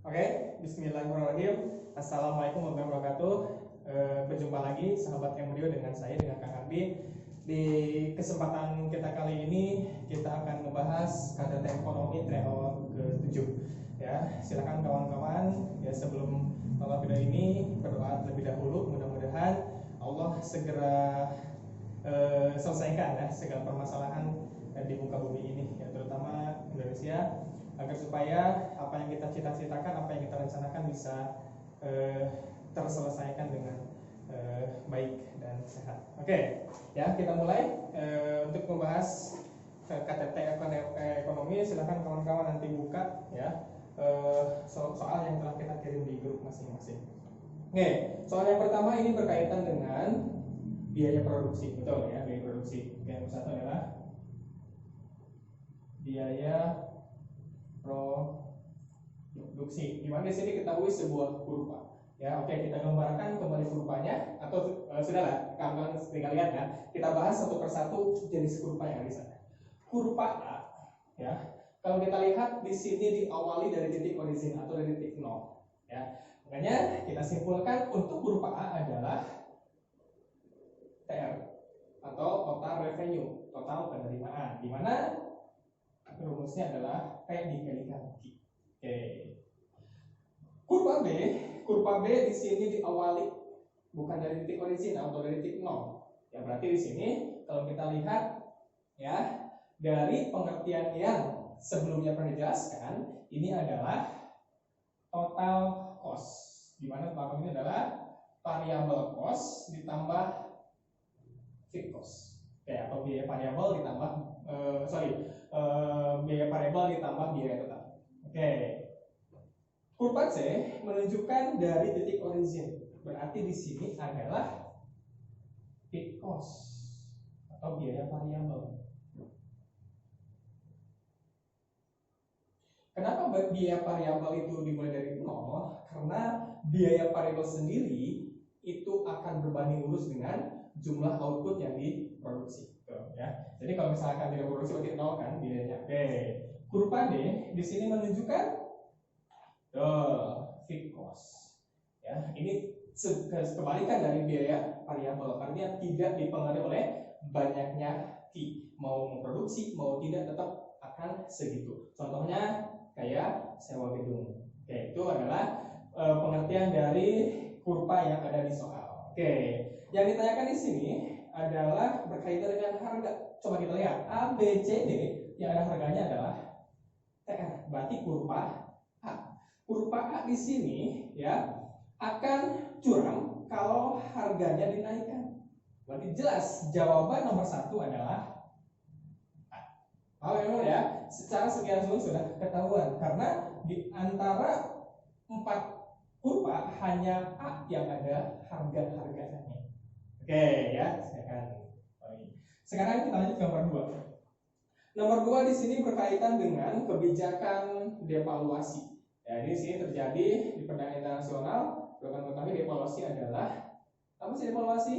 Oke, Bismillahirrahmanirrahim. Assalamualaikum warahmatullahi wabarakatuh. Berjumpa lagi sahabat Embryo dengan saya, dengan Kang Ardi. Di kesempatan kita kali ini kita akan membahas KTT Ekonomi trial ke-7. Ya, silakan kawan-kawan ya sebelum nonton video ini berdoa terlebih dahulu. Mudah-mudahan Allah segera selesaikan ya segala permasalahan di muka bumi ini ya, terutama Indonesia, agar supaya apa yang kita cita-citakan, apa yang kita rencanakan bisa terselesaikan dengan baik dan sehat. Oke, ya kita mulai untuk membahas KTT Ekonomi. Silakan kawan-kawan nanti buka ya soal yang telah kita kirim di grup masing-masing. Oke, soal yang pertama ini berkaitan dengan biaya produksi, betul ya, biaya produksi. Oke, yang satu adalah biaya produksi. Di mana di sini ketahui sebuah kurva. Ya, oke, kita gambarkan kembali kurvanya atau sudahlah, kawan-kawan tinggal lihat ya. Kita bahas satu persatu jenis kurva yang ada di sana. Kurva A, ya. Kalau kita lihat di sini diawali dari titik origin atau dari titik 0, ya. Makanya kita simpulkan untuk kurva A adalah TR atau total revenue, total penerimaan, di mana rumusnya adalah P dikalikan Q. Oke. Kurva B di sini diawali bukan dari titik origin atau dari titik 0. Ya, berarti di sini kalau kita lihat ya dari pengertian yang sebelumnya pernah dijelaskan, ini adalah total cost. Di mana total ini adalah variable cost ditambah fixed cost. Oke, atau biaya variabel ditambah biaya variabel ditambah biaya total. Oke. Kurva C menunjukkan dari titik origin. Berarti di sini adalah fixed cost atau biaya variabel. Kenapa biaya variabel itu dimulai dari 0? Karena biaya variabel sendiri itu akan berbanding lurus dengan jumlah output yang diproduksi. Ya. Jadi kalau misalkan tidak produksi berarti 0 kan biayanya. Oke. Kurva D di sini menunjukkan fixed cost. Ya, ini kebalikan dari biaya variabel, artinya tidak dipengaruhi oleh banyaknya Q. Mau memproduksi mau tidak tetap akan segitu. Contohnya kayak sewa gedung. Oke, itu adalah pengertian dari kurva yang ada di soal. Oke, yang ditanyakan di sini adalah berkaitan dengan harga. Coba kita lihat A, B, C, D yang ada harganya adalah TR. Berarti kurva A. Kurva A di sini ya akan curam kalau harganya dinaikkan. Berarti jelas jawaban nomor 1 adalah A. Halo ya, secara sekian sudah ketahuan karena di antara 4 kurva hanya A yang ada harga-harganya. Oke ya, sekarang kita lanjut ke nomor 2. Nomor 2 di sini berkaitan dengan kebijakan devaluasi. Ya, di sini terjadi di perdagangan internasional. Rekan kami devaluasi adalah apa sih devaluasi?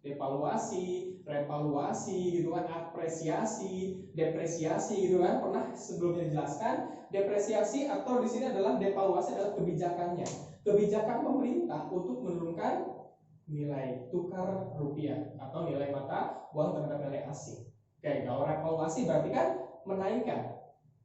Devaluasi, revaluasi gitu kan, apresiasi, depresiasi gitu kan, pernah sebelumnya dijelaskan. Depresiasi atau di sini adalah devaluasi adalah kebijakannya. Kebijakan pemerintah untuk menurunkan nilai tukar rupiah atau nilai mata uang terhadap nilai asing. Oke, kalau revaluasi berarti kan menaikkan.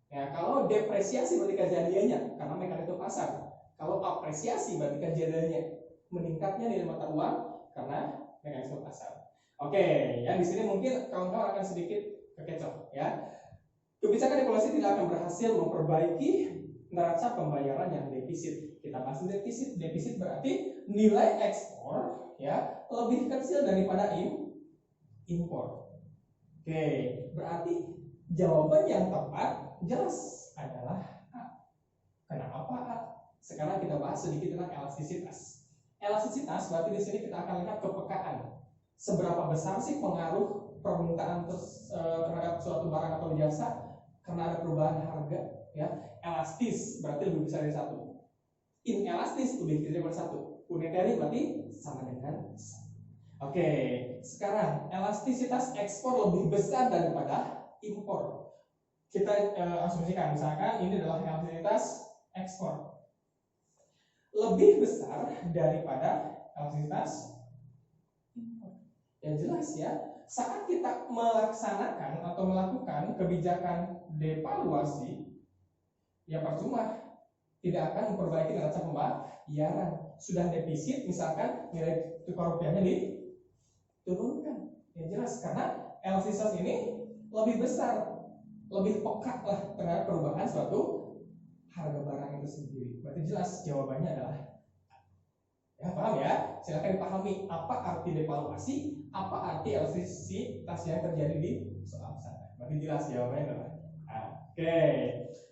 Ya, kalau depresiasi berarti kejadiannya karena mekanisme pasar. Kalau apresiasi berarti kejadiannya meningkatnya nilai mata uang karena mekanisme pasar. Oke, ya di sini mungkin kawan-kawan akan sedikit kekecoh ya. Kebijakan devaluasi tidak akan berhasil memperbaiki neraca pembayaran yang defisit. Kita bahas defisit. Defisit berarti nilai ekspor ya lebih kecil daripada impor. Oke, berarti jawaban yang tepat jelas adalah A. Kenapa A? Sekarang kita bahas sedikit tentang elastisitas. Elastisitas berarti di sini kita akan lihat kepekaan. Seberapa besar sih pengaruh permintaan terhadap suatu barang atau jasa karena ada perubahan harga ya. Elastis berarti lebih besar dari 1. Inelastis lebih kecil dari 1. Unitary berarti sama dengan 1. Oke, sekarang elastisitas ekspor lebih besar daripada impor. Kita asumsikan misalkan ini adalah elastisitas ekspor. lebih besar daripada elastisitas impor. Ya jelas ya, saat kita melaksanakan atau melakukan kebijakan devaluasi, ya percuma, tidak akan memperbaiki neraca pembayaran. Sudah defisit, misalkan nilai tukar rupiahnya diturunkan. Ya jelas, karena elastisitas ini lebih besar, lebih peka lah terhadap perubahan suatu harga barang itu sendiri. Berarti jelas jawabannya adalah, ya paham ya? Silakan dipahami apa arti devaluasi, apa arti elastisitas yang terjadi di soal sana. Berarti jelas jawabannya adalah oke.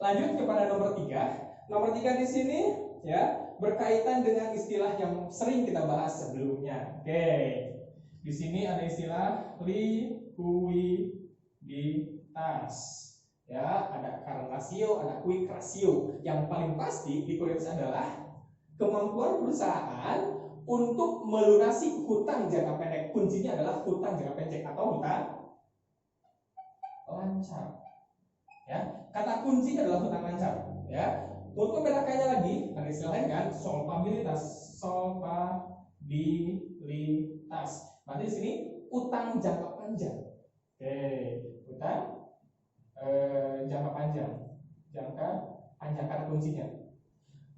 Lanjut kepada nomor 3. Nomor 3 di sini ya berkaitan dengan istilah yang sering kita bahas sebelumnya. Oke. Di sini ada istilah likuiditas. Ya, ada current ratio, ada quick ratio. Yang paling pasti likuiditas adalah kemampuan perusahaan untuk melunasi hutang jangka pendek. Kuncinya adalah hutang jangka pendek atau hutang lancar. Ya, kata kuncinya adalah hutang lancar. Ya, untuk membedakannya lagi, ada istilah lain kan, solvabilitas. Berarti di sini utang jangka panjang. Oke, utang jangka panjang kata kuncinya.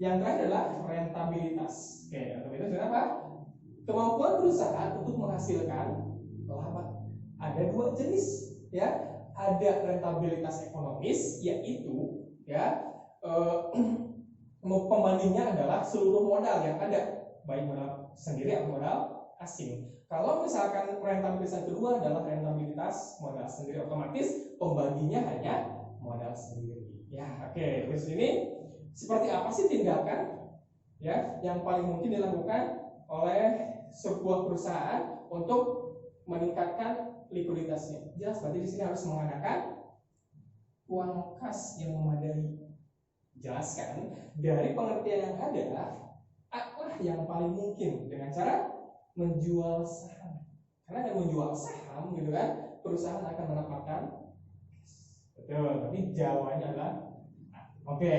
Yang terakhir adalah rentabilitas. Oke, rentabilitas itu apa? Kemampuan perusahaan untuk menghasilkan laba. Ada 2 jenis, ya. Ada rentabilitas ekonomis, yaitu ya pembandingnya adalah seluruh modal yang ada, baik modal sendiri atau modal asing. Kalau misalkan rentabilitas kedua adalah rentabilitas modal sendiri, otomatis pembaginya hanya modal sendiri. Ya, oke. Terus ini seperti apa sih tindakan ya yang paling mungkin dilakukan oleh sebuah perusahaan untuk meningkatkan likuiditasnya? Jelas, berarti di sini harus mengadakan uang kas yang memadai. Jelaskan dari pengertian yang ada, apa yang paling mungkin dengan cara menjual saham. Karena dengan menjual saham gitu kan, perusahaan akan mendapatkan. Betul, tapi jawabannya adalah oke.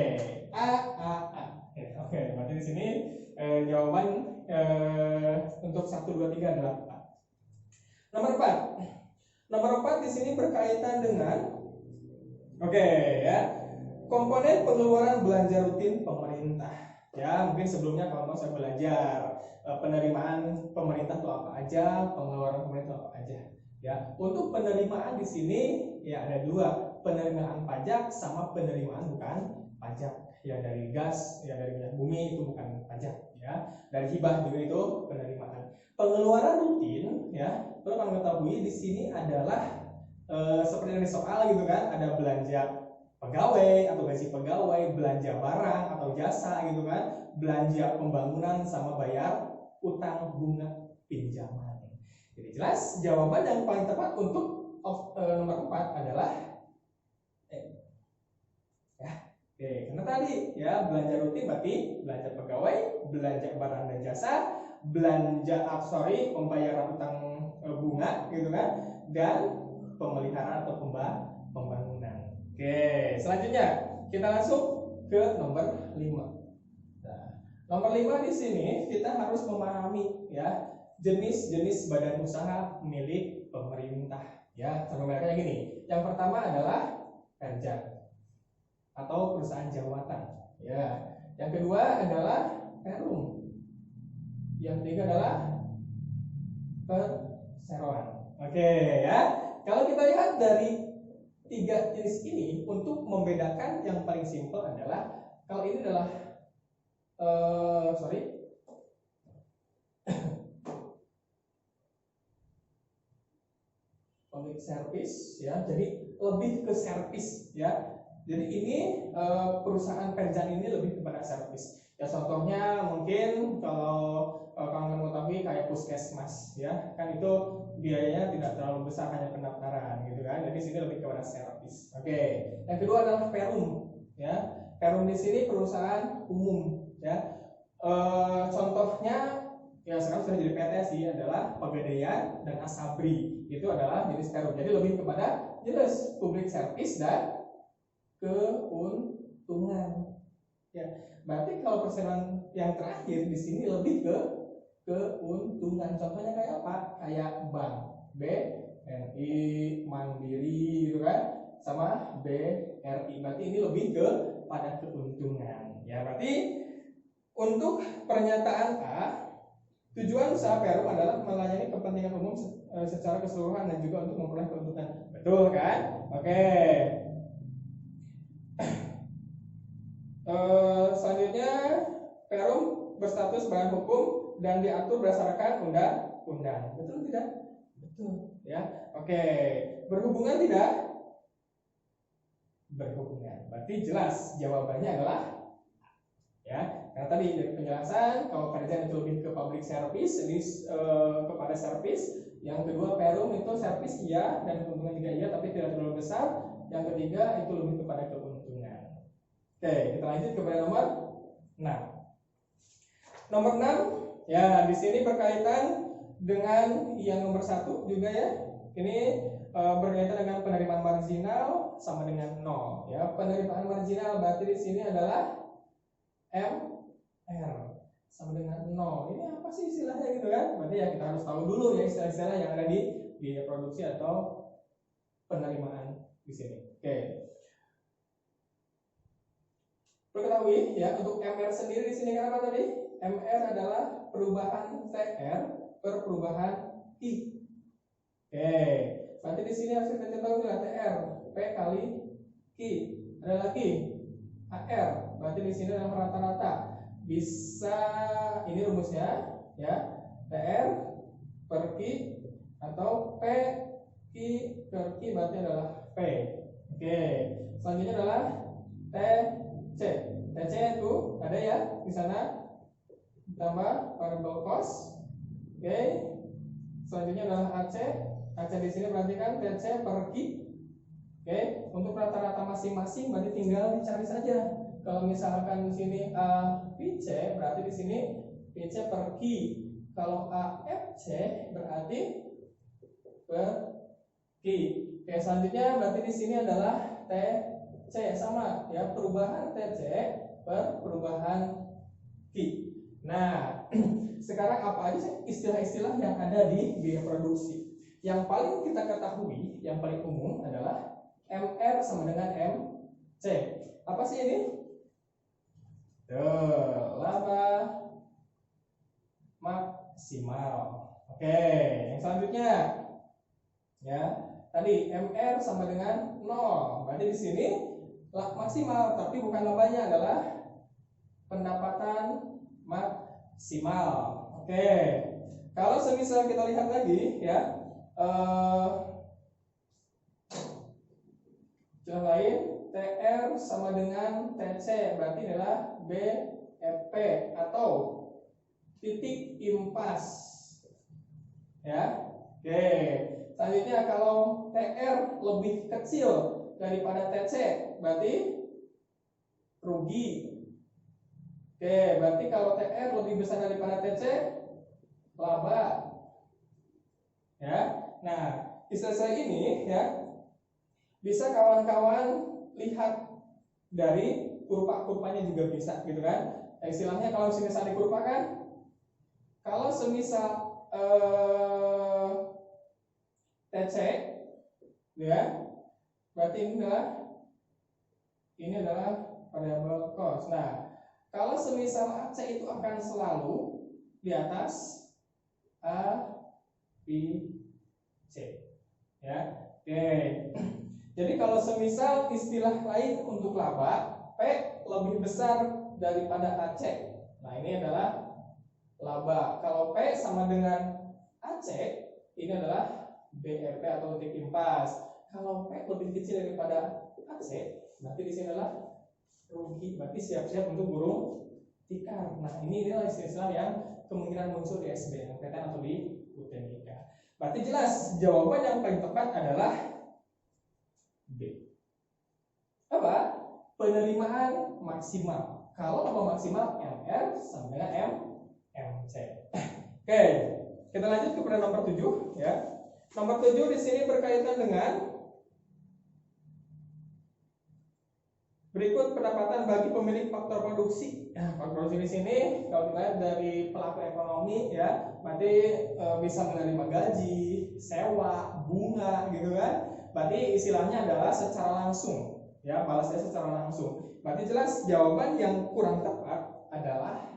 Oke, berarti di sini jawaban untuk 1, 2, 3 adalah A. Nomor 4. Nomor 4 di sini berkaitan dengan ya, komponen pengeluaran belanja rutin pemerintah. Ya, mungkin sebelumnya kalau mau saya belajar penerimaan pemerintah itu apa aja, pengeluaran pemerintah apa aja. Ya, untuk penerimaan di sini ya ada 2, penerimaan pajak sama penerimaan bukan pajak. Ya dari gas, ya dari minyak bumi itu bukan pajak, ya. Dari hibah juga itu penerimaan. Pengeluaran rutin, ya, perlu kamu ketahui di sini adalah seperti yang di soal gitu kan, ada belanja pegawai atau gaji pegawai, belanja barang atau jasa gitu kan, belanja pembangunan sama bayar utang bunga pinjaman. Jadi jelas jawaban yang paling tepat untuk nomor 4 adalah Oke, karena tadi ya belanja rutin berarti belanja pegawai, belanja barang dan jasa, pembayaran utang bunga gitu kan, dan pemeliharaan atau pembangunan. Oke, selanjutnya kita langsung ke nomor 5. Nah, nomor 5 di sini kita harus memahami ya jenis-jenis badan usaha milik pemerintah. Ya, contohnya gini. Yang pertama adalah Perja atau perusahaan jawatan. Ya, yang kedua adalah Perum. Yang ketiga adalah perseroan. Oke ya. Kalau kita lihat dari 3 jenis ini, untuk membedakan yang paling simpel adalah kalau ini adalah public service ya. Jadi lebih ke service ya. Jadi ini perusahaan Perjan ini lebih kepada servis. Ya contohnya mungkin kalau kamu mengetahui kayak puskesmas ya, kan itu biayanya tidak terlalu besar, hanya pendaftaran gitu kan. Jadi sini lebih kepada servis. Oke. Yang kedua adalah Perum ya. Perum di sini perusahaan umum ya. Contohnya ya sekarang sudah jadi PT sih adalah Pegadaian dan Asabri. Itu adalah jenis Perum. Jadi lebih kepada jelas public service dan keuntungan. Ya, berarti kalau perseroan yang terakhir di sini lebih ke keuntungan. Contohnya kayak apa? Kayak bank, BNI, Mandiri gitu kan, sama BRI. Berarti ini lebih ke pada keuntungan. Ya, berarti untuk pernyataan A, tujuan usaha Perum adalah melayani kepentingan umum secara keseluruhan dan juga untuk memperoleh keuntungan. Betul kan? Oke. Selanjutnya, Perum berstatus badan hukum dan diatur berdasarkan undang-undang. Betul tidak? Betul. Ya. Oke. Berhubungan tidak? Berhubungan. Berarti jelas jawabannya adalah ya. Karena tadi dari penjelasan kalau kerjaan itu lebih ke public service, jadi kepada service. Yang kedua, Perum itu service iya dan keuntungan juga iya, tapi tidak terlalu besar. Yang ketiga itu lebih kepada keuntungan. Oke, kita lanjut kepada nomor 6. Nomor 6, ya di sini berkaitan dengan yang nomor 1 juga ya. Ini berkaitan dengan penerimaan marginal sama dengan 0. Ya, penerimaan marginal berarti di sini adalah MR sama dengan 0. Ini apa sih istilahnya gitu kan? Berarti ya kita harus tahu dulu ya istilah-istilah yang ada di biaya produksi atau penerimaan di sini. Oke. Perlu ketahui ya, untuk MR sendiri di sini kan apa tadi? MR adalah perubahan TR per perubahan I. Oke, berarti di sini harus kita tahu juga TR P kali Q. Ada lagi AR, berarti di sini adalah rata-rata. Bisa ini rumusnya ya, TR per Q atau P Q per Q berarti adalah P. Oke, selanjutnya adalah TC. TC itu ada ya di sana, ditambah variable cost. Oke. Selanjutnya adalah AC. AC di sini berarti kan TC per Q. Oke, untuk rata-rata masing-masing berarti tinggal dicari saja. Kalau misalkan di sini A PC berarti di sini PC per Q. Kalau AFC berarti per Q. Oke, selanjutnya berarti di sini adalah TC sama ya, perubahan TC per perubahan Q. Nah, sekarang apa aja sih istilah-istilah yang ada di biaya produksi? Yang paling kita ketahui, yang paling umum adalah MR sama dengan MC. Apa sih ini? Laba maksimal. Oke, yang selanjutnya ya, tadi MR sama dengan 0. Berarti di sini maksimal, tapi bukan labanya, adalah pendapatan maksimal. Oke. Kalau semisal kita lihat lagi ya, contoh lain, TR sama dengan TC berarti adalah BFP atau titik impas. Ya. Oke. Selanjutnya kalau TR lebih kecil daripada TC berarti rugi. Oke, berarti kalau TR lebih besar daripada TC laba. Ya. Nah, istilah ini ya bisa kawan-kawan lihat dari kurva-kurvanya juga bisa gitu kan. Istilahnya kalau semisal dikurvakan, kalau semisal TC ya, berarti ini adalah variable cost. Nah, kalau semisal AC itu akan selalu di atas A, B, C. Ya. Oke. Jadi kalau semisal istilah lain untuk laba, P lebih besar daripada AC. Nah, ini adalah laba. Kalau P sama dengan AC, ini adalah BRP atau titik impas. Kalau P lebih kecil daripada AC, berarti di sini adalah rugi. Berarti siap-siap untuk gulung tikar. Nah, ini adalah istilah yang kemungkinan muncul di SBMPTN atau di UTBK. Berarti jelas jawaban yang paling tepat adalah B. Apa? Penerimaan maksimal. Kalau laba maksimal MR sama dengan MC. Oke, kita lanjut kepada nomor 7 ya. Nomor 7 di sini berkaitan dengan Berikut pendapatan bagi pemilik faktor produksi. Nah, faktor produksi di sini kalau kita lihat dari pelaku ekonomi ya, berarti bisa menerima gaji, sewa, bunga gitu kan. Berarti istilahnya adalah secara langsung ya, balasnya secara langsung. Berarti jelas jawaban yang kurang tepat adalah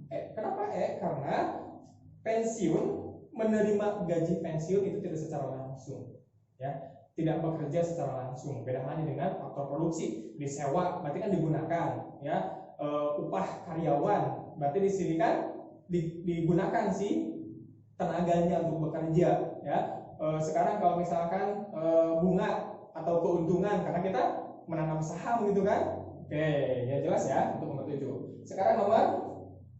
kenapa karena pensiun, menerima gaji pensiun itu tidak secara langsung ya, tidak bekerja secara langsung. Beda halnya dengan faktor produksi, disewa berarti kan digunakan ya, upah karyawan berarti di sini kan digunakan si tenaganya untuk bekerja ya. Sekarang kalau misalkan bunga atau keuntungan karena kita menanam saham gitu kan. Oke, ya jelas ya untuk nomor 7. Sekarang nomor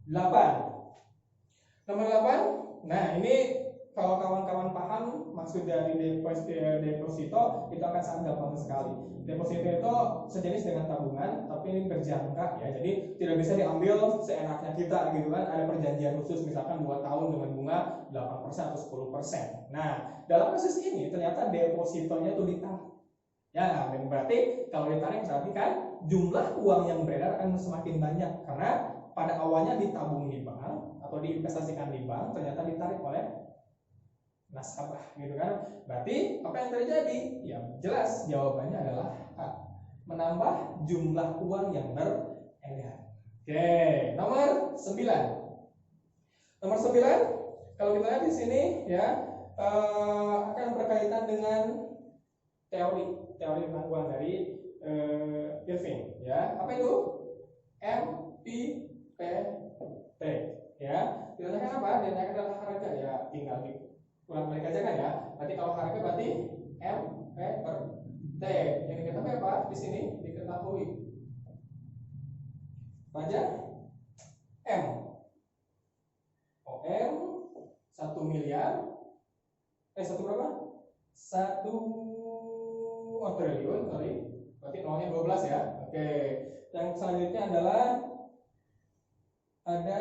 8. Nomor 8. Nah, ini kalau kawan-kawan paham maksud dari deposito itu akan sangat gampang sekali. Deposito itu sejenis dengan tabungan, tapi ini berjangka ya. Jadi tidak bisa diambil seenaknya kita gitu kan. Ada perjanjian khusus misalkan 2 tahun dengan bunga 8% atau 10%. Nah, dalam kasus ini ternyata depositonya itu ditarik. Ya, berarti kalau ditarik berarti kan jumlah uang yang beredar akan semakin banyak karena pada awalnya ditabung di bank atau diinvestasikan di bank, ternyata ditarik oleh nasabah gitu kan. Berarti apa yang terjadi? Ya jelas jawabannya adalah A, menambah jumlah uang yang beredar. Oke, nomor 9. Nomor 9 kalau kita lihat di sini ya akan berkaitan dengan teori tentang uang dari Irving ya. Apa itu? MPT ya. Ditanyakan apa? Ditanyakan adalah harga ya, tinggal ulang balik aja kan ya. Berarti kalau harga berarti MP per T. Yang diketahui apa? Di sini diketahui pajak M. OM 1 miliar. 1 berapa? 1 triliun, sorry. Berarti nolnya 12 ya. Oke. Yang selanjutnya adalah ada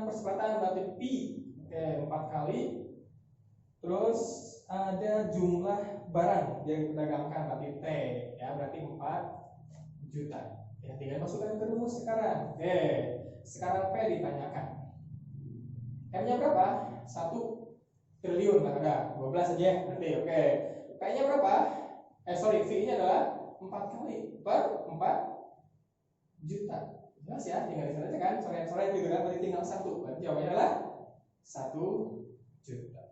percepatan berarti P. Oke, 4 kali. Terus ada jumlah barang yang diperdagangkan berarti T ya, berarti 4 juta. Ya, tinggal masukkan ke rumus sekarang. Oke. Sekarang P ditanyakan. M-nya berapa? 1 triliun lah, ada 12 aja berarti. Oke. P-nya berapa? V-nya adalah 4 kali per 4 juta. Jelas ya, tinggal di sana aja kan, coret-coret gitu kan, berarti tinggal 1. Berarti jawabannya adalah 1 juta.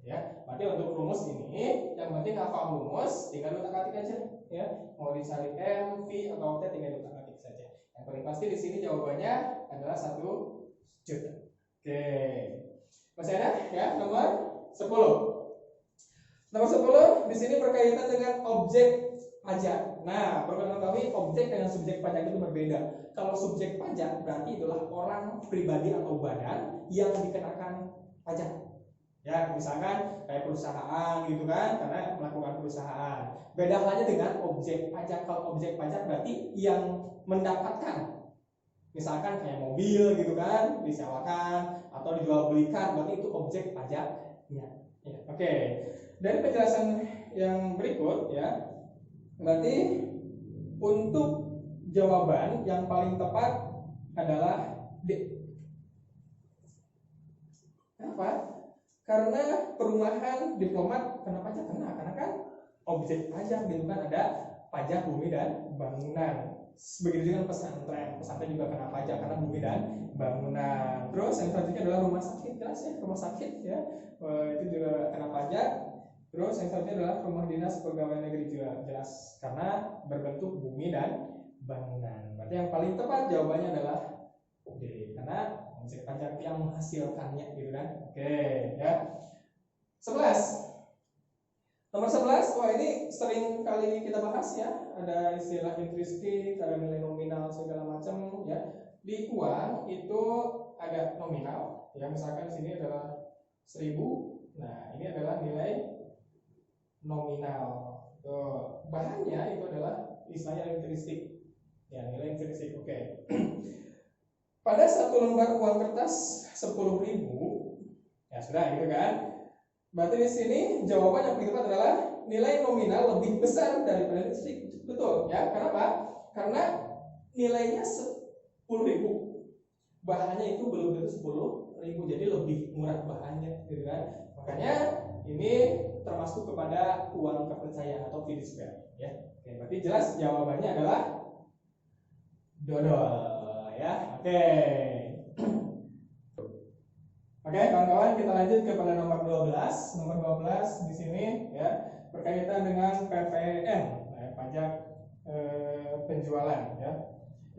Ya, berarti untuk rumus ini yang penting hafal rumus, tinggal utak-atik aja ya. Mau dicari M, V atau T tinggal utak-atik saja. Yang paling pasti di sini jawabannya adalah 1 juta. Oke. Masih ada ya nomor 10. Nomor 10 di sini berkaitan dengan objek pajak. Nah, perlu mengetahui objek dengan subjek pajak itu berbeda. Kalau subjek pajak berarti itulah orang pribadi atau badan yang dikenakan pajak. Ya, misalkan kayak perusahaan gitu kan, karena melakukan perusahaan. Beda halnya dengan objek pajak. Kalau objek pajak berarti yang mendapatkan. Misalkan kayak mobil gitu kan, disewakan atau dijual belikan, berarti itu objek pajaknya. Ya, oke. Dari penjelasan yang berikut ya, berarti untuk jawaban yang paling tepat adalah D. Kenapa? Karena perumahan diplomat kena pajak, karena kan objek pajak gitu kan, ada pajak bumi dan bangunan. Begitu dengan pesantren juga kena pajak karena bumi dan bangunan. Terus yang selanjutnya adalah rumah sakit, jelas ya, rumah sakit ya, itu juga kena pajak. Terus yang selanjutnya adalah rumah dinas pegawai negeri juga jelas karena berbentuk bumi dan bangunan. Berarti yang paling tepat jawabannya adalah D, karena objek pajak yang menghasilkannya gitu kan. Oke ya. 11. Nomor 11, wah ini sering kali kita bahas ya. Ada istilah intristik, ada nilai nominal segala macam ya. Di uang itu ada nominal ya, misalkan di sini adalah 1000. Nah, ini adalah nilai nominal. Bahannya itu adalah istilahnya intristik. Ya, nilai intristik. Oke. Pada satu lembar uang kertas 10.000, ya sudah gitu kan. Berarti di sini jawaban yang paling tepat adalah nilai nominal lebih besar daripada listrik. Betul ya. Kenapa? Karena nilainya 10.000, bahannya itu belum tentu 10.000, jadi lebih murah bahannya, gitu kan. Makanya ini termasuk kepada uang kepercayaan atau fiduciary ya. Oke, berarti jelas jawabannya adalah dodol ya. Oke. Oke, kawan-kawan, kita lanjut kepada nomor 12. Nomor 12 di sini ya berkaitan dengan PPN, pajak penjualan ya.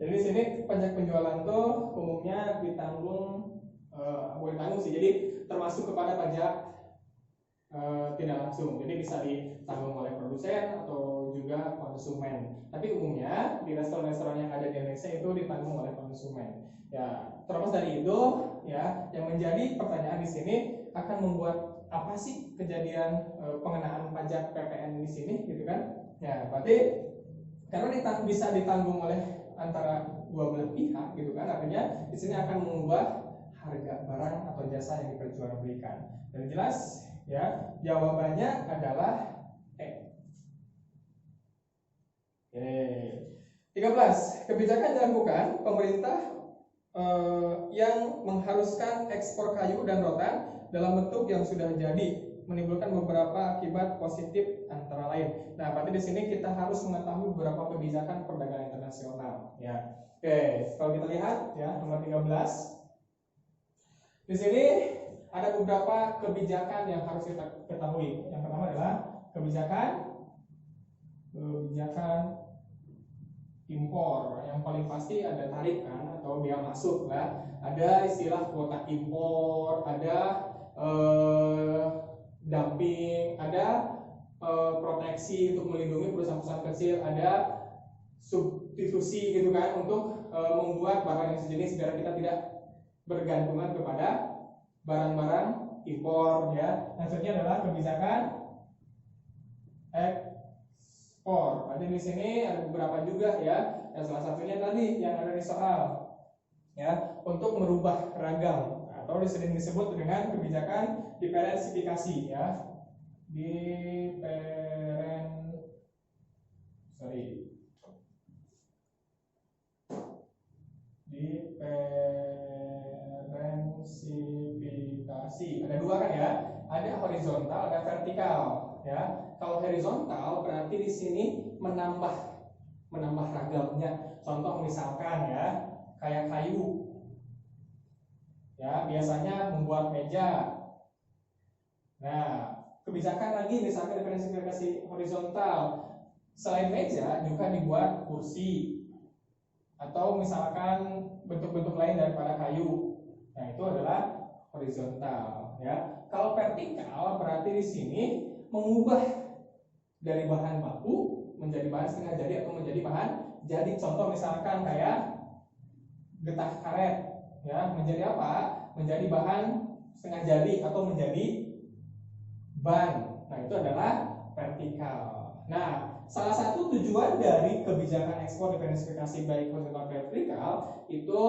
Jadi di sini pajak penjualan tuh umumnya ditanggung, boleh tanggung sih. Jadi termasuk kepada pajak tidak langsung. Jadi bisa ditanggung oleh produsen atau juga konsumen. Tapi umumnya di restoran-restoran yang ada di Indonesia itu ditanggung oleh konsumen. Ya, terlepas dari itu ya, yang menjadi pertanyaan di sini akan membuat apa sih kejadian pengenaan pajak PPN di sini, gitu kan? Ya, berarti karena bisa ditanggung oleh antara dua belah pihak, gitu kan? Artinya di sini akan mengubah harga barang atau jasa yang diperjualbelikan. Dan jelas ya, jawabannya adalah E. Oke. 13. Kebijakan dilakukan pemerintah yang mengharuskan ekspor kayu dan rotan dalam bentuk yang sudah jadi, menimbulkan beberapa akibat positif antara lain. Nah, berarti di sini kita harus mengetahui beberapa kebijakan perdagangan internasional ya. Oke, kalau kita lihat ya nomor 13. Di sini ada beberapa kebijakan yang harus kita ketahui. Yang pertama adalah kebijakan impor. Yang paling pasti ada tarif kan, atau biaya masuk lah. Ada istilah kuota impor, ada dumping, ada proteksi untuk melindungi perusahaan-perusahaan kecil, ada substitusi gitu kan, untuk membuat barang yang sejenis biar kita tidak bergantungan kepada barang-barang impor ya. Yang selanjutnya adalah kebijakan ekspor. Berarti di sini ada beberapa juga ya. Yang salah satunya tadi yang ada di soal ya, untuk merubah ragam atau disering disebut dengan kebijakan diferensifikasi ya. Diferensifikasi. Ada dua kan ya? Ada horizontal, ada vertikal ya. Kalau horizontal berarti di sini menambah ragamnya. Contoh misalkan ya, kayak kayu ya, biasanya membuat meja. Nah, kebijakan lagi misalkan diferensifikasi horizontal, selain meja juga dibuat kursi atau misalkan bentuk-bentuk lain daripada kayu. Nah, itu adalah horizontal ya. Kalau vertikal berarti di sini mengubah dari bahan baku menjadi bahan setengah jadi atau menjadi bahan jadi. Contoh misalkan kayak getah karet ya, menjadi apa? Menjadi bahan setengah jadi atau menjadi ban. Nah, itu adalah vertikal. Nah, salah satu tujuan dari kebijakan ekspor diferensifikasi baik horizontal vertikal itu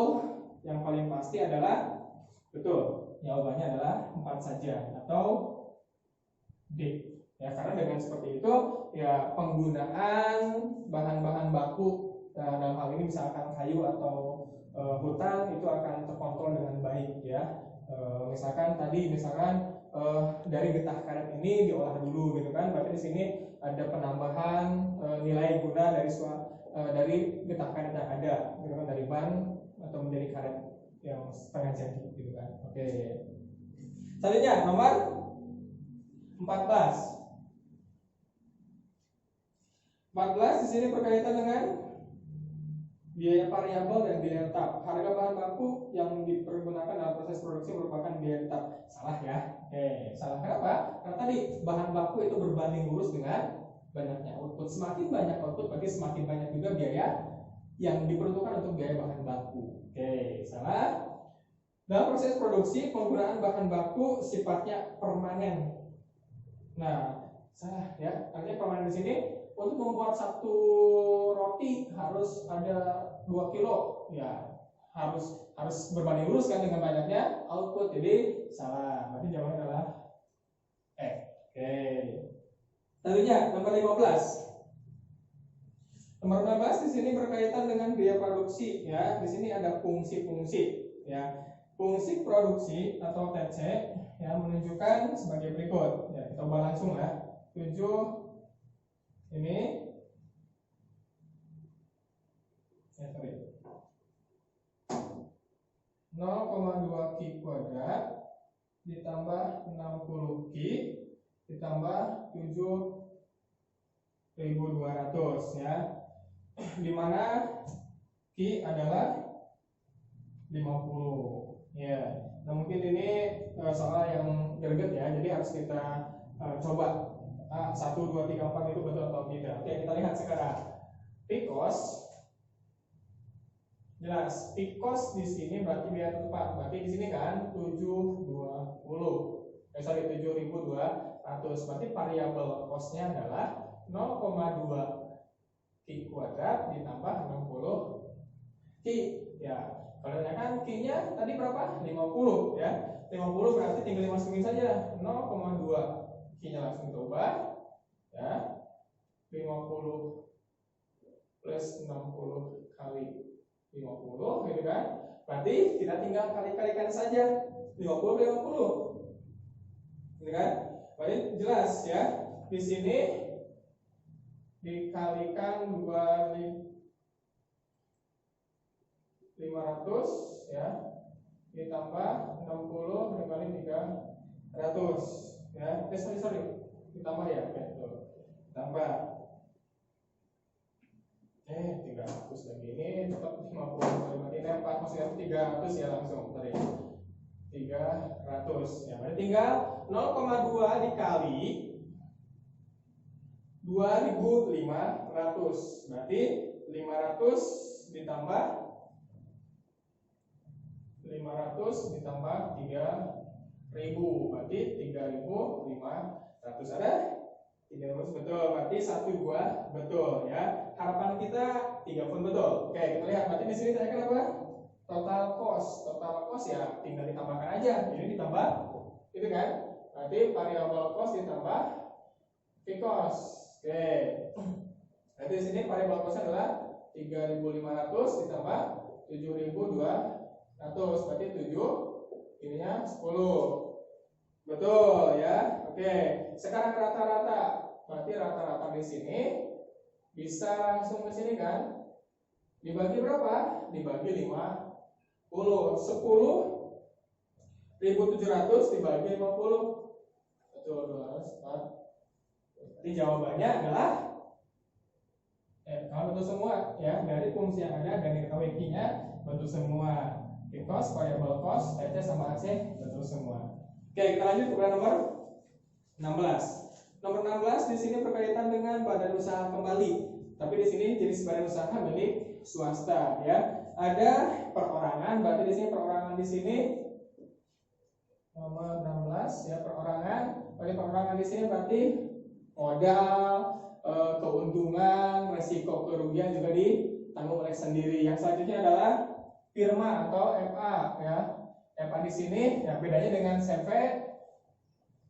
yang paling pasti adalah, betul, jawabannya adalah 4 saja atau D. Ya, karena dengan seperti itu ya penggunaan bahan-bahan baku dalam hal ini misalkan kayu atau hutan itu akan terkontrol dengan baik ya. Misalkan dari getah karet ini diolah dulu gitu kan, berarti di sini ada penambahan nilai guna dari getah karet yang ada gitu kan, dari ban atau menjadi karet yang setengah jadi gitu kan. Oke. Selanjutnya nomor 14 di sini berkaitan dengan biaya variabel dan biaya tetap. Harga bahan baku yang dipergunakan dalam proses produksi merupakan biaya tetap. Salah ya? Oke, salah. Kenapa? Karena tadi bahan baku itu berbanding lurus dengan banyaknya output. Semakin banyak output berarti semakin banyak juga biaya yang diperuntukkan untuk biaya bahan baku. Oke, salah. Dalam proses produksi penggunaan bahan baku sifatnya permanen. Nah, salah ya. Artinya permanen di sini untuk membuat satu roti harus ada 2 kilo ya, harus berbanding lurus kan dengan banyaknya output. Jadi salah. Berarti jawabannya adalah Oke. Selanjutnya nomor 15. Nomor 15 di sini berkaitan dengan biaya produksi ya. Di sini ada fungsi-fungsi ya. Fungsi produksi atau TC ya menunjukkan sebagai berikut. Ya, kita ubah langsung ya. 7 ini ya, sorry. 0,2 Q kuadrat ditambah 60 Q ditambah 7.200 ya, dimana Q adalah 50 ya. Nah mungkin ini soal yang greget ya, jadi harus kita coba 1, 2, 3, 4 itu betul atau tidak. Oke, kita lihat sekarang Pcos. Jelas, Pcos di sini berarti biaya tepat. Berarti di sini kan 7.200. Berarti variabel cosnya adalah 0,2 Q kuadrat ditambah 60 Q ya. Kalau kan Q-nya tadi berapa? 50 ya. 50 berarti tinggal dimasukin saja 0,2 Q-nya langsung coba ya. 50 plus 60 kali 50 gitu kan. Berarti kita tinggal kali-kalikan saja 50 gitu kan. Berarti jelas ya. Di sini dikalikan 2.500 ya ditambah 60 dikali 300 ya. Sorry ditambah ya. Oke, tuh. Tambah 300 lagi, ini tetap 50 berarti ini 4 maksudnya 300 ya langsung tadi 300 ya. Berarti tinggal 0,2 dikali 2.500 berarti 500 ditambah 3.000 berarti 3.500. Ada 300 betul, berarti 1 2 betul ya. Harapan kita 3 pun betul. Oke, kita lihat berarti di sini saya apa? Total cost. Total cost ya tinggal ditambahkan aja. Ini ditambah itu kan? Berarti variabel cost ditambah Pcos. Oke. Berarti di sini variabel cost adalah 3.500 ditambah 7.200. Berarti 7 ininya 10. Betul ya. Oke, sekarang rata-rata. Berarti rata-rata di sini bisa langsung ke sini kan? Dibagi berapa? Dibagi 50. 10.700 dibagi 50. Betul, 204. Jadi jawabannya adalah kalau betul semua ya, dari fungsi yang ada dan diketahui Q-nya betul semua. Pcos, variable cost, TC sama AC betul semua. Oke, kita lanjut ke nomor 16. Nomor 16 di sini berkaitan dengan badan usaha kembali. Tapi di sini jenis badan usaha milik swasta ya. Ada perorangan, berarti di sini perorangan di sini nomor 16 ya, perorangan. Berarti perorangan di sini berarti modal, keuntungan, resiko kerugian juga ditanggung oleh sendiri. Yang selanjutnya adalah firma atau FA ya. FA di sini ya bedanya dengan CV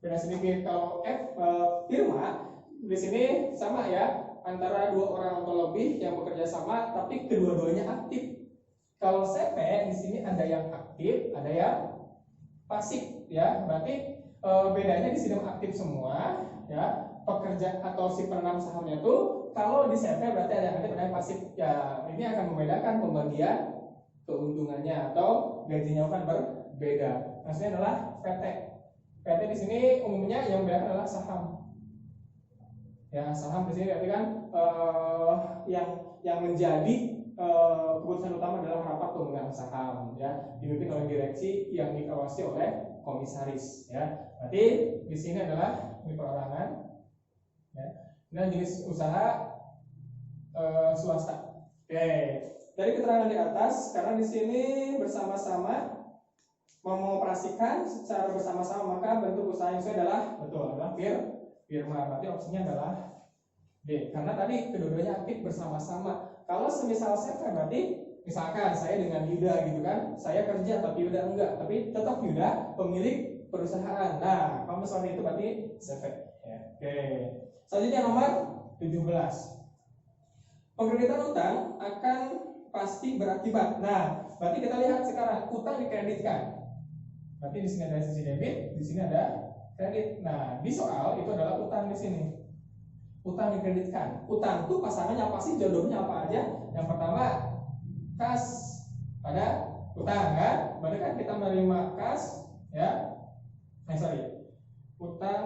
beda sedikit. Kalau firma di sini sama ya, antara 2 orang atau lebih yang bekerja sama tapi kedua-duanya aktif. Kalau CV di sini ada yang aktif, ada yang pasif ya. Berarti bedanya di sini aktif semua ya. Pekerja atau si penanam sahamnya tuh kalau di CV berarti ada yang aktif, ada yang pasif ya. Ini akan membedakan pembagian keuntungannya atau gajinya akan berbeda. Maksudnya adalah PT. PT di sini umumnya yang membedakan adalah saham. Ya, saham di sini berarti kan yang menjadi keputusan utama adalah rapat pemegang saham ya, dipimpin oleh direksi yang diawasi oleh komisaris ya. Berarti di sini adalah ini perorangan ya. Dan jenis usaha swasta. Oke. Dari keterangan di atas, karena di sini bersama-sama mengoperasikan secara bersama-sama, maka bentuk usaha yang sesuai adalah firma. Berarti opsinya adalah D. Karena tadi kedua-duanya aktif bersama-sama. Kalau semisal saya berarti misalkan saya dengan Yuda gitu kan, saya kerja tapi Yuda enggak, tapi tetap Yuda pemilik perusahaan. Nah, kalau misalnya itu berarti CV. Ya. Oke. Selanjutnya nomor 17. Pengkreditan utang akan pasti berakibat. Nah, berarti kita lihat sekarang utang dikreditkan. Berarti di sini ada sisi debit, di sini ada kredit. Nah, di soal itu adalah utang di sini. Utang dikreditkan. Utang itu pasangannya apa sih? Jodohnya apa aja? Yang pertama kas pada utang kan? Berarti kan kita menerima kas ya. Utang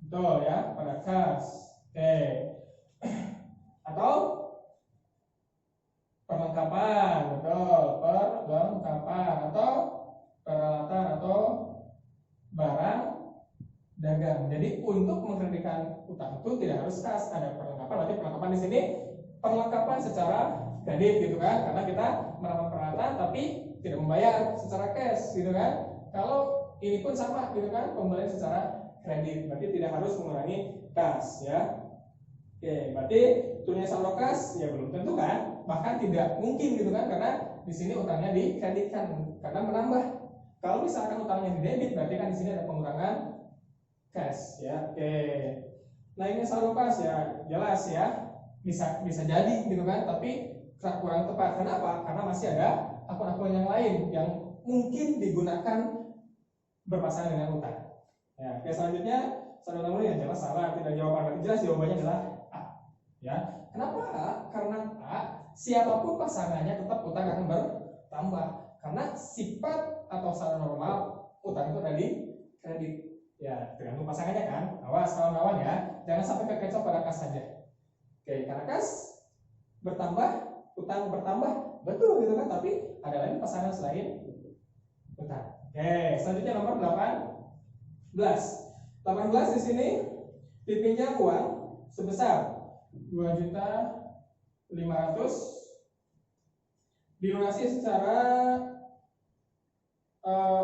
betul ya pada kas. Oke. Atau perlengkapan, betul, perlengkapan atau peralatan atau barang dagang. Jadi untuk mengkreditkan utang itu tidak harus kas, ada perlengkapan. Berarti perlengkapan di sini perlengkapan secara kredit gitu kan, karena kita menambah peralatan tapi tidak membayar secara cash gitu kan. Kalau ini pun sama gitu kan, pembelian secara kredit, berarti tidak harus mengurangi kas ya. Oke, berarti turunnya saldo kas ya belum tentu kan, bahkan tidak mungkin gitu kan, karena di sini utangnya dikreditkan karena menambah. Kalau misalkan utangnya di debit, berarti kan di sini ada pengurangan cash ya. Oke. Nah, ini saldo kas ya jelas ya, bisa jadi gitu kan, tapi kurang tepat. Kenapa? Karena masih ada akun-akun yang lain yang mungkin digunakan berpasangan dengan utang. Ya, oke, selanjutnya saldo nomor yang jelas salah, tidak jawaban. Jelas jawabannya adalah A. Ya. Kenapa A? Karena A, siapapun pasangannya tetap utang akan bertambah. Karena sifat atau saldo normal utang itu tadi kredit. Ya, tergantung pasangannya kan. Awas kawan-kawan ya, jangan sampai kekecoh pada kas saja. Oke, karena kas bertambah, utang bertambah, betul gitu kan, tapi ada lain pasangan selain utang. Oke, selanjutnya nomor 18 di sini dipinjam uang sebesar 2.500.000 dilunasi secara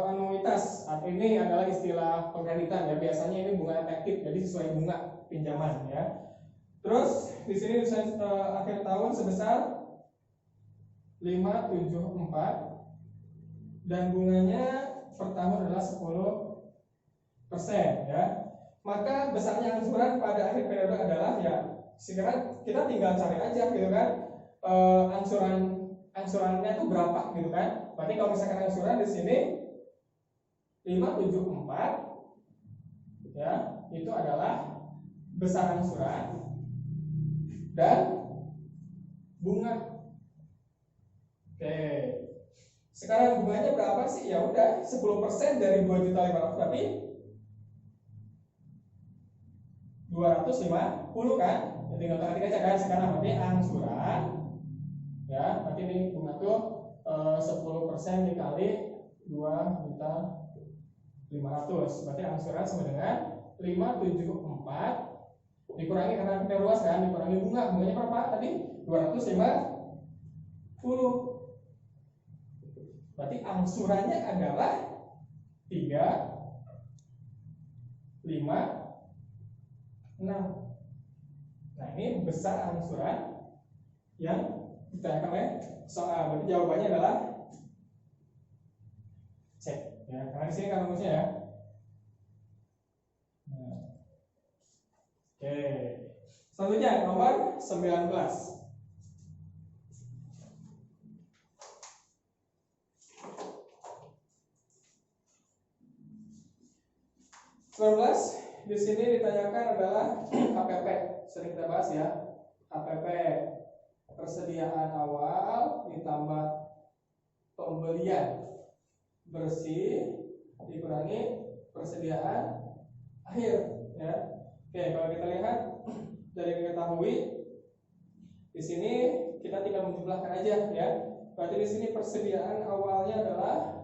anuitas. Ini adalah istilah pengkreditan ya, biasanya ini bunga efektif, jadi sesuai bunga pinjaman ya. Terus di sini akhir tahun sebesar 574 dan bunganya per tahun adalah 10% ya. Maka besarnya angsuran pada akhir periode adalah ya, sekarang kita tinggal cari aja gitu kan, angsurannya itu berapa gitu kan. Berarti kalau misalkan angsuran di sini 574 ya, itu adalah besar angsuran dan bunga. Oke. Sekarang bunganya berapa sih? Ya udah 10% dari 2.500.000 berarti 250 kan? Jadi tinggal tadi aja kan, sekarang berarti angsuran ya, berarti ini bunga tuh 10% dikali 2.500.000, berarti angsuran sama dengan 574 dikurangi karena kita luas kan, dikurangi bunganya berapa tadi? 250. Berarti angsurannya adalah 356. Nah, ini besar angsuran yang ditanyakan oleh soal. Berarti jawabannya adalah C. Ya, karena di sini kan rumusnya ya. Nah. Oke. Selanjutnya nomor 19. Di sini ditanyakan adalah HPP, sering kita bahas ya. HPP persediaan awal ditambah pembelian bersih dikurangi persediaan akhir ya. Oke, kalau kita lihat dari diketahui di sini kita tinggal menjumlahkan aja ya. Berarti di sini persediaan awalnya adalah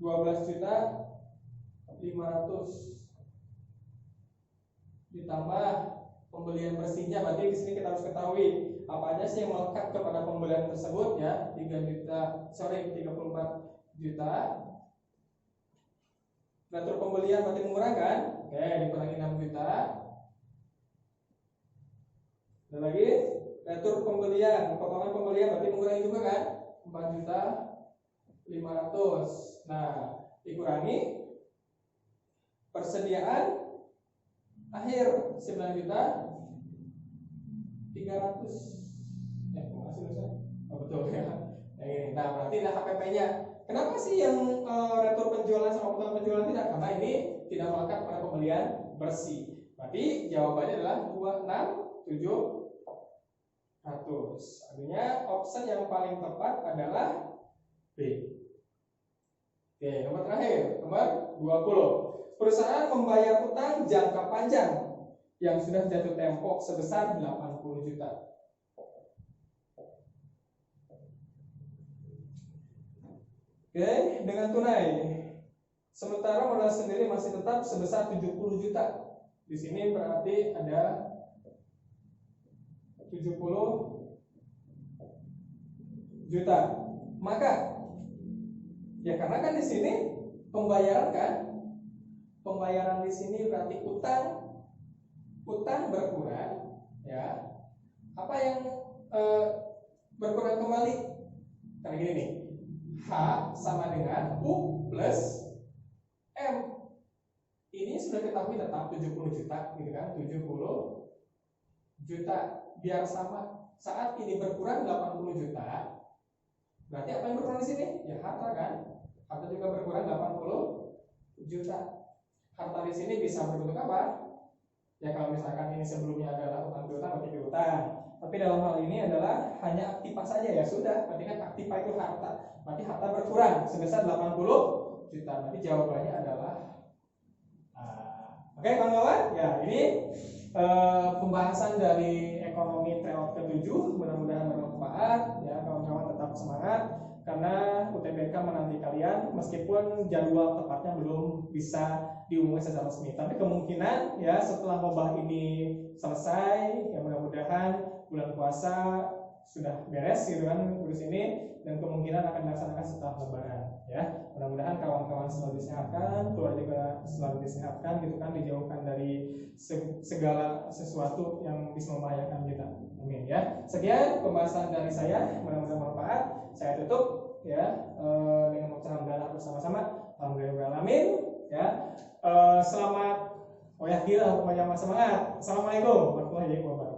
12.500.000 ditambah pembelian bersihnya. Berarti di sini kita harus ketahui apa aja sih yang melekat kepada pembelian tersebut ya. 34 juta. Natur pembelian berarti murah kan? Oke, dikurangi 6 juta. Dan lagi natur pembelian, potongan pembelian berarti mengurangi juga kan? 4.500.000. Nah, dikurangi persediaan akhir 9.300.000. Ya, makasih Ustaz. Oh, betul ya. Ini. Nah, berarti ada HPP-nya. Kenapa sih yang retur penjualan sama potongan penjualan tidak? Karena ini tidak melekat pada pembelian bersih. Berarti jawabannya adalah 26.700. Artinya option yang paling tepat adalah B. Oke, nomor terakhir, nomor 20. Perusahaan membayar utang jangka panjang yang sudah jatuh tempo sebesar 80 juta. Oke, dengan tunai. Sementara modal sendiri masih tetap sebesar 70 juta. Di sini berarti ada 70 juta. Maka ya karena kan di sini pembayaran kan, pembayaran di sini berarti utang berkurang, ya. Apa yang berkurang kembali? Karena gini nih, H sama dengan U plus M. Ini sudah ketahui tetap 70 juta, gitu kan? 70 juta biar sama. Saat ini berkurang 80 juta. Berarti apa yang berkurang di sini? Ya harta kan? Harta juga berkurang 80 juta. Harta di sini bisa berbentuk apa? Ya kalau misalkan ini sebelumnya adalah utang piutang berarti piutang. Tapi dalam hal ini adalah hanya aktiva saja, ya sudah. Berarti kan aktiva itu harta. Berarti harta berkurang sebesar 80 juta. Berarti jawabannya adalah oke kawan-kawan. Ya ini pembahasan dari ekonomi tryout ke-7. Mudah-mudahan bermanfaat. Ya kawan-kawan tetap semangat. Karena UTBK menanti kalian meskipun jadwal tepatnya belum bisa diumumkan secara resmi. Tapi kemungkinan ya setelah wabah ini selesai, ya mudah-mudahan bulan puasa sudah beres gitu kan urus ini, dan kemungkinan akan dilaksanakan setelah lebaran ya. Mudah-mudahan kawan-kawan selalu disehatkan, keluarga juga selalu disehatkan gitu kan, dijauhkan dari segala sesuatu yang bisa membahayakan kita. Amin ya. Sekian pembahasan dari saya, mudah-mudahan bermanfaat. Saya tutup ya dengan mengucapkan alhamdulillah bersama-sama. Alhamdulillahirobbilalamin ya. Selamat gila pokoknya semangat. Assalamualaikum warahmatullahi wabarakatuh.